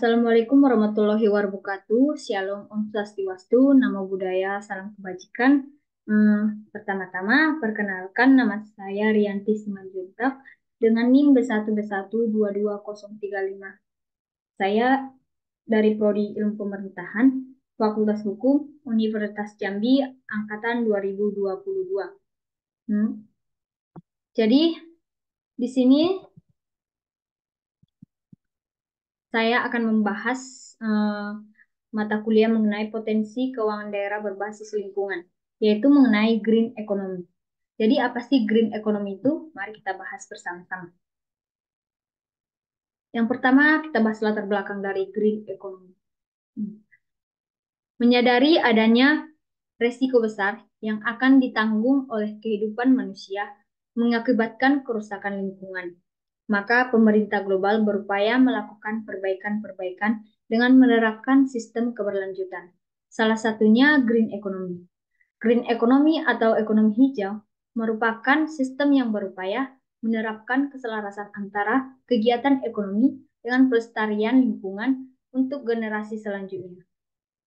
Assalamualaikum warahmatullahi wabarakatuh. Shalom Om Swastiastu, Namo Buddhaya, Salam Kebajikan. Pertama-tama, perkenalkan nama saya Rianti Simanjuntak dengan NIM B1B1 22035. Saya dari Prodi Ilmu Pemerintahan, Fakultas Hukum, Universitas Jambi, Angkatan 2022. Jadi, di sini saya akan membahas mata kuliah mengenai potensi keuangan daerah berbasis lingkungan, yaitu mengenai green economy. Jadi apa sih green economy itu? Mari kita bahas bersama-sama. Yang pertama, kita bahas latar belakang dari green economy. Menyadari adanya resiko besar yang akan ditanggung oleh kehidupan manusia mengakibatkan kerusakan lingkungan. Maka pemerintah global berupaya melakukan perbaikan-perbaikan dengan menerapkan sistem keberlanjutan. Salah satunya green economy. Green economy atau ekonomi hijau merupakan sistem yang berupaya menerapkan keselarasan antara kegiatan ekonomi dengan pelestarian lingkungan untuk generasi selanjutnya.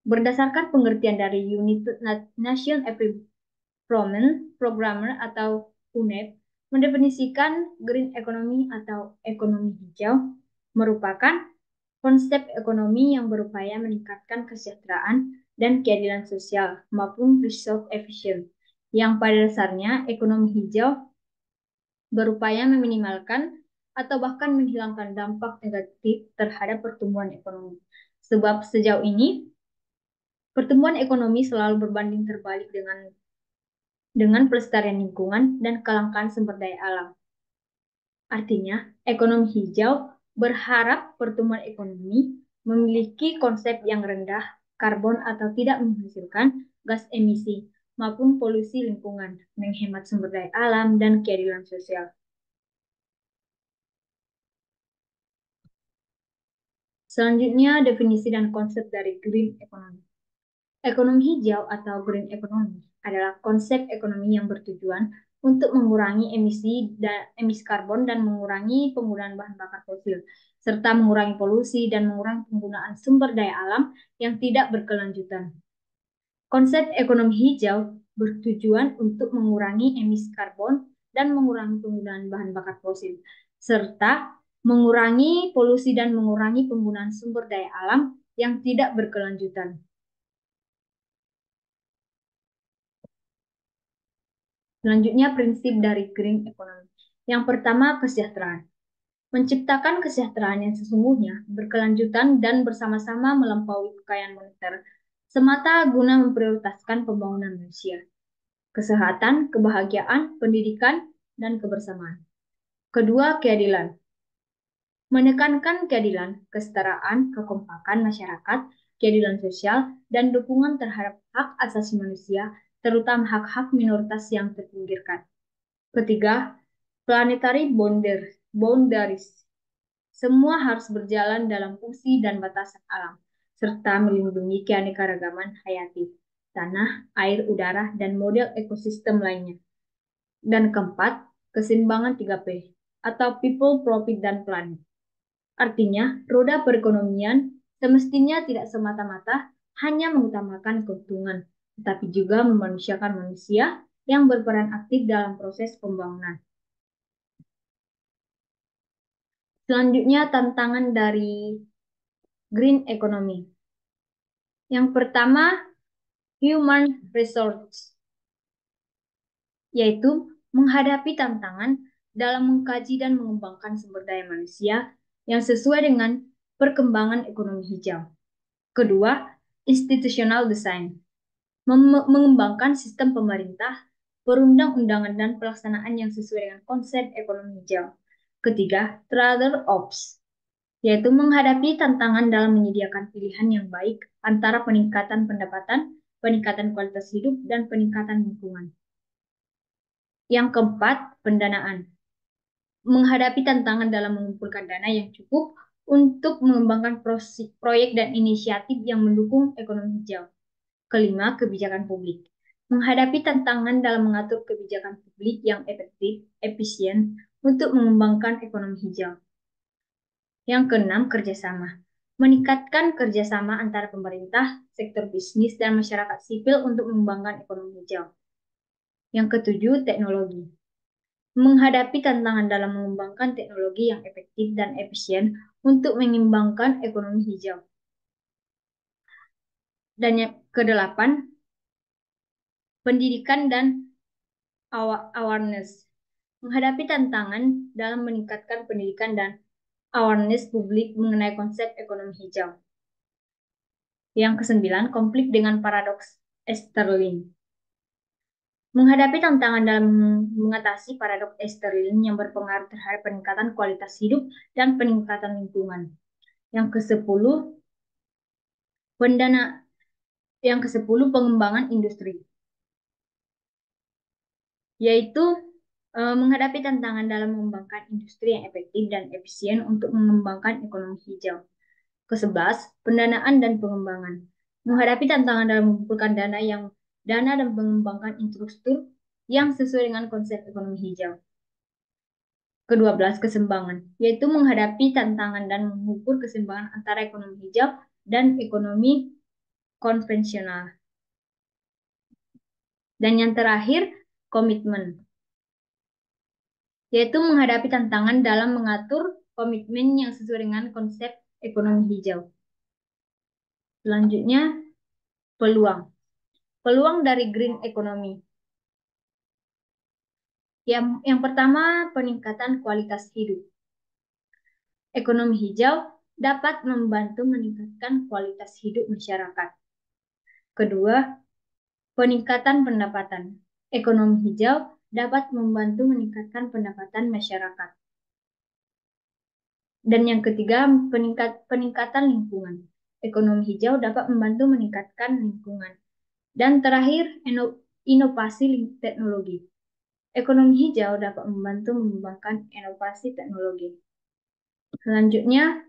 Berdasarkan pengertian dari United Nations Environment Programme atau UNEP, mendefinisikan green economy atau ekonomi hijau merupakan konsep ekonomi yang berupaya meningkatkan kesejahteraan dan keadilan sosial maupun resource efficient, yang pada dasarnya ekonomi hijau berupaya meminimalkan atau bahkan menghilangkan dampak negatif terhadap pertumbuhan ekonomi. Sebab sejauh ini pertumbuhan ekonomi selalu berbanding terbalik dengan pelestarian lingkungan dan kelangkaan sumber daya alam. Artinya, ekonomi hijau berharap pertumbuhan ekonomi memiliki konsep yang rendah karbon atau tidak menghasilkan gas emisi maupun polusi lingkungan, menghemat sumber daya alam, dan keadilan sosial. Selanjutnya, definisi dan konsep dari green economy. Ekonomi hijau atau green economy adalah konsep ekonomi yang bertujuan untuk mengurangi emisi karbon dan mengurangi penggunaan bahan bakar fosil, serta mengurangi polusi dan mengurangi penggunaan sumber daya alam yang tidak berkelanjutan. Konsep ekonomi hijau bertujuan untuk mengurangi emisi karbon dan mengurangi penggunaan bahan bakar fosil, serta mengurangi polusi dan mengurangi penggunaan sumber daya alam yang tidak berkelanjutan. Selanjutnya, prinsip dari green economy. Yang pertama, kesejahteraan. Menciptakan kesejahteraan yang sesungguhnya, berkelanjutan, dan bersama-sama melampaui kekayaan moneter, semata guna memprioritaskan pembangunan manusia, kesehatan, kebahagiaan, pendidikan, dan kebersamaan. Kedua, keadilan. Menekankan keadilan, kesetaraan, kekompakan masyarakat, keadilan sosial, dan dukungan terhadap hak asasi manusia, terutama hak-hak minoritas yang terpinggirkan. Ketiga, planetary boundaries. Semua harus berjalan dalam fungsi dan batasan alam, serta melindungi keanekaragaman hayati, tanah, air, udara, dan model ekosistem lainnya. Dan keempat, keseimbangan 3P, atau people, profit, dan planet. Artinya, roda perekonomian semestinya tidak semata-mata hanya mengutamakan keuntungan, tetapi juga memanusiakan manusia yang berperan aktif dalam proses pembangunan. Selanjutnya, tantangan dari green economy. Yang pertama, human resource, yaitu menghadapi tantangan dalam mengkaji dan mengembangkan sumber daya manusia yang sesuai dengan perkembangan ekonomi hijau. Kedua, institutional design, mengembangkan sistem pemerintah, perundang-undangan, dan pelaksanaan yang sesuai dengan konsep ekonomi hijau. Ketiga, trade-offs, yaitu menghadapi tantangan dalam menyediakan pilihan yang baik antara peningkatan pendapatan, peningkatan kualitas hidup, dan peningkatan lingkungan. Yang keempat, pendanaan. Menghadapi tantangan dalam mengumpulkan dana yang cukup untuk mengembangkan proyek dan inisiatif yang mendukung ekonomi hijau. Kelima, kebijakan publik. Menghadapi tantangan dalam mengatur kebijakan publik yang efektif, efisien untuk mengembangkan ekonomi hijau. Yang keenam, kerjasama. meningkatkan kerjasama antara pemerintah, sektor bisnis, dan masyarakat sipil untuk mengembangkan ekonomi hijau. Yang ketujuh, teknologi. Menghadapi tantangan dalam mengembangkan teknologi yang efektif dan efisien untuk mengimbangkan ekonomi hijau. Dan yang kedelapan, pendidikan dan awareness. Menghadapi tantangan dalam meningkatkan pendidikan dan awareness publik mengenai konsep ekonomi hijau. Yang kesembilan, konflik dengan paradoks Easterlin. Menghadapi tantangan dalam mengatasi paradoks Easterlin yang berpengaruh terhadap peningkatan kualitas hidup dan peningkatan lingkungan. Yang kesepuluh, pendana yang kesepuluh pengembangan industri, yaitu menghadapi tantangan dalam mengembangkan industri yang efektif dan efisien untuk mengembangkan ekonomi hijau. Kesebelas, pendanaan dan pengembangan. Menghadapi tantangan dalam mengumpulkan dana dan mengembangkan infrastruktur yang sesuai dengan konsep ekonomi hijau. Kedua belas, keseimbangan, yaitu menghadapi tantangan dan mengukur keseimbangan antara ekonomi hijau dan ekonomi konvensional. Dan yang terakhir, komitmen, yaitu menghadapi tantangan dalam mengatur komitmen yang sesuai dengan konsep ekonomi hijau. Selanjutnya, peluang. Peluang dari green economy. Yang pertama, peningkatan kualitas hidup. Ekonomi hijau dapat membantu meningkatkan kualitas hidup masyarakat. Kedua, peningkatan pendapatan. Ekonomi hijau dapat membantu meningkatkan pendapatan masyarakat. Dan yang ketiga, peningkatan lingkungan. Ekonomi hijau dapat membantu meningkatkan lingkungan. Dan terakhir, inovasi teknologi. Ekonomi hijau dapat membantu mengembangkan inovasi teknologi. Selanjutnya,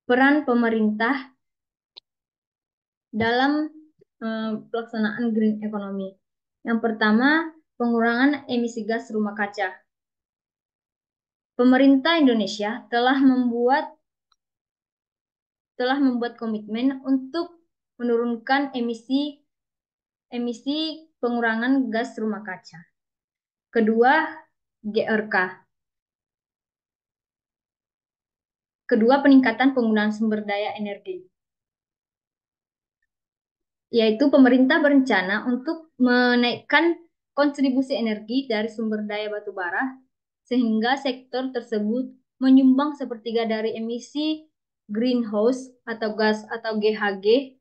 peran pemerintah dalam pelaksanaan green economy. Yang pertama, pengurangan emisi gas rumah kaca. Pemerintah Indonesia telah membuat komitmen untuk menurunkan emisi pengurangan gas rumah kaca. Kedua, GRK. Kedua, peningkatan penggunaan sumber daya energi. Yaitu pemerintah berencana untuk menaikkan kontribusi energi dari sumber daya batu bara sehingga sektor tersebut menyumbang sepertiga dari emisi greenhouse atau gas atau GHG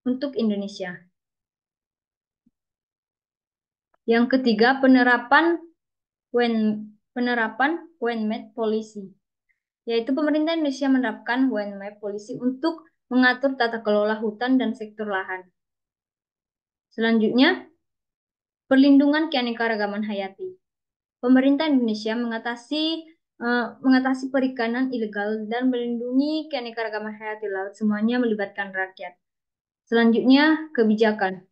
untuk Indonesia. Yang ketiga, penerapan WMAP policy, yaitu pemerintah Indonesia menerapkan WMAP policy untuk mengatur tata kelola hutan dan sektor lahan. Selanjutnya, perlindungan keanekaragaman hayati. Pemerintah Indonesia mengatasi perikanan ilegal dan melindungi keanekaragaman hayati laut, semuanya melibatkan rakyat. Selanjutnya, kebijakan,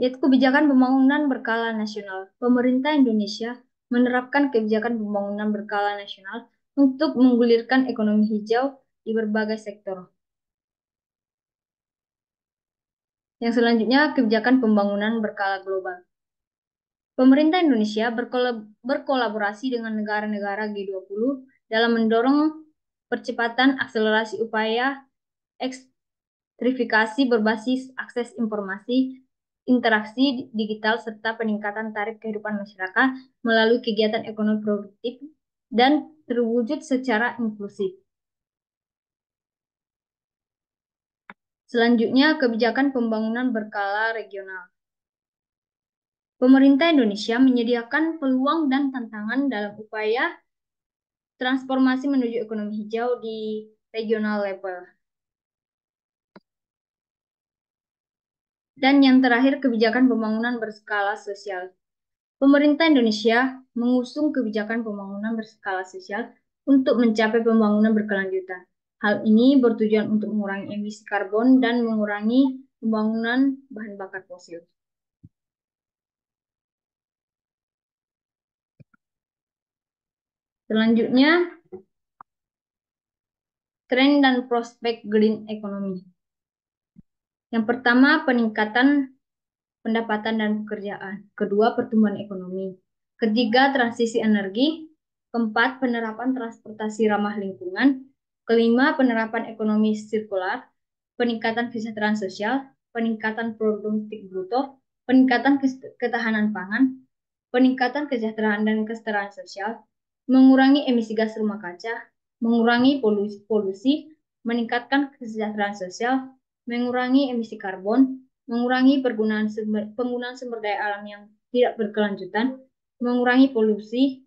yaitu kebijakan pembangunan berskala nasional. Pemerintah Indonesia menerapkan kebijakan pembangunan berskala nasional untuk menggulirkan ekonomi hijau di berbagai sektor. Yang selanjutnya, kebijakan pembangunan berskala global. Pemerintah Indonesia berkolaborasi dengan negara-negara G20 dalam mendorong percepatan akselerasi upaya ekstrifikasi berbasis akses informasi, interaksi digital, serta peningkatan taraf kehidupan masyarakat melalui kegiatan ekonomi produktif dan terwujud secara inklusif. Selanjutnya, kebijakan pembangunan berskala regional. Pemerintah Indonesia menyediakan peluang dan tantangan dalam upaya transformasi menuju ekonomi hijau di regional level. Dan yang terakhir, kebijakan pembangunan berskala sosial. Pemerintah Indonesia mengusung kebijakan pembangunan berskala sosial untuk mencapai pembangunan berkelanjutan. Hal ini bertujuan untuk mengurangi emisi karbon dan mengurangi pembangunan bahan bakar fosil. Selanjutnya, Tren dan prospek green economy. Yang pertama, peningkatan pendapatan dan pekerjaan. Kedua, pertumbuhan ekonomi. Ketiga, transisi energi. Keempat, penerapan transportasi ramah lingkungan. Kelima, penerapan ekonomi sirkular. Peningkatan kesejahteraan sosial. Peningkatan produk domestik bruto. Peningkatan ketahanan pangan. Peningkatan kesejahteraan dan kesetaraan sosial. Mengurangi emisi gas rumah kaca. Mengurangi polusi. Meningkatkan kesejahteraan sosial. Mengurangi emisi karbon, mengurangi penggunaan sumber daya alam yang tidak berkelanjutan, mengurangi polusi,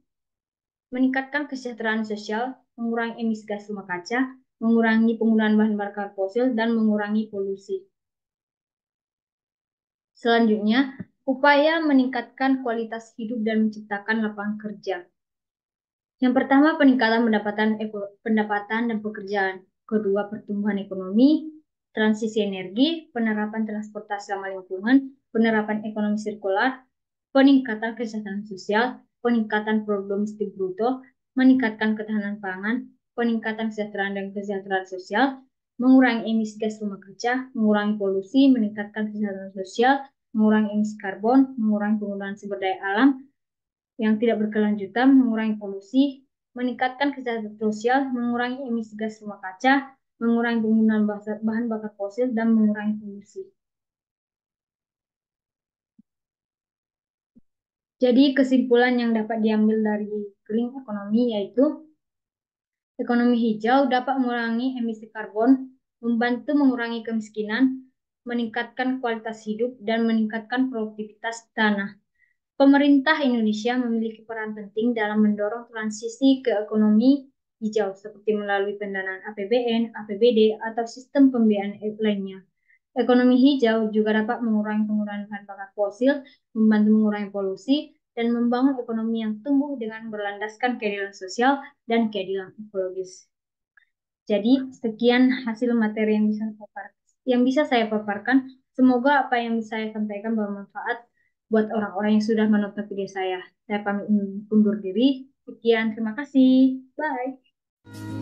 meningkatkan kesejahteraan sosial, mengurangi emisi gas rumah kaca, mengurangi penggunaan bahan bakar fosil, dan mengurangi polusi. Selanjutnya, upaya meningkatkan kualitas hidup dan menciptakan lapangan kerja. Yang pertama, peningkatan pendapatan dan pekerjaan. Kedua, pertumbuhan ekonomi, transisi energi, penerapan transportasi ramah lingkungan, penerapan ekonomi sirkular, peningkatan kesejahteraan sosial, peningkatan produk domestik bruto, meningkatkan ketahanan pangan, peningkatan kesejahteraan dan kesejahteraan sosial, mengurangi emisi gas rumah kaca, mengurangi polusi, meningkatkan kesejahteraan sosial, mengurangi emisi karbon, mengurangi penggunaan sumber daya alam, yang tidak berkelanjutan, mengurangi polusi, meningkatkan kesejahteraan sosial, mengurangi emisi gas rumah kaca, mengurangi penggunaan bahan bakar fosil, dan mengurangi polusi. Jadi kesimpulan yang dapat diambil dari green economy yaitu ekonomi hijau dapat mengurangi emisi karbon, membantu mengurangi kemiskinan, meningkatkan kualitas hidup, dan meningkatkan produktivitas tanah. Pemerintah Indonesia memiliki peran penting dalam mendorong transisi ke ekonomi hijau seperti melalui pendanaan APBN, APBD, atau sistem pembiayaan lainnya. Ekonomi hijau juga dapat mengurangi penggunaan bahan bakar fosil, membantu mengurangi polusi, dan membangun ekonomi yang tumbuh dengan berlandaskan keadilan sosial dan keadilan ekologis. Jadi, sekian hasil materi yang bisa saya paparkan. Semoga apa yang saya sampaikan bermanfaat buat orang-orang yang sudah menonton video saya. Saya pamit undur diri. Sekian, terima kasih. Bye.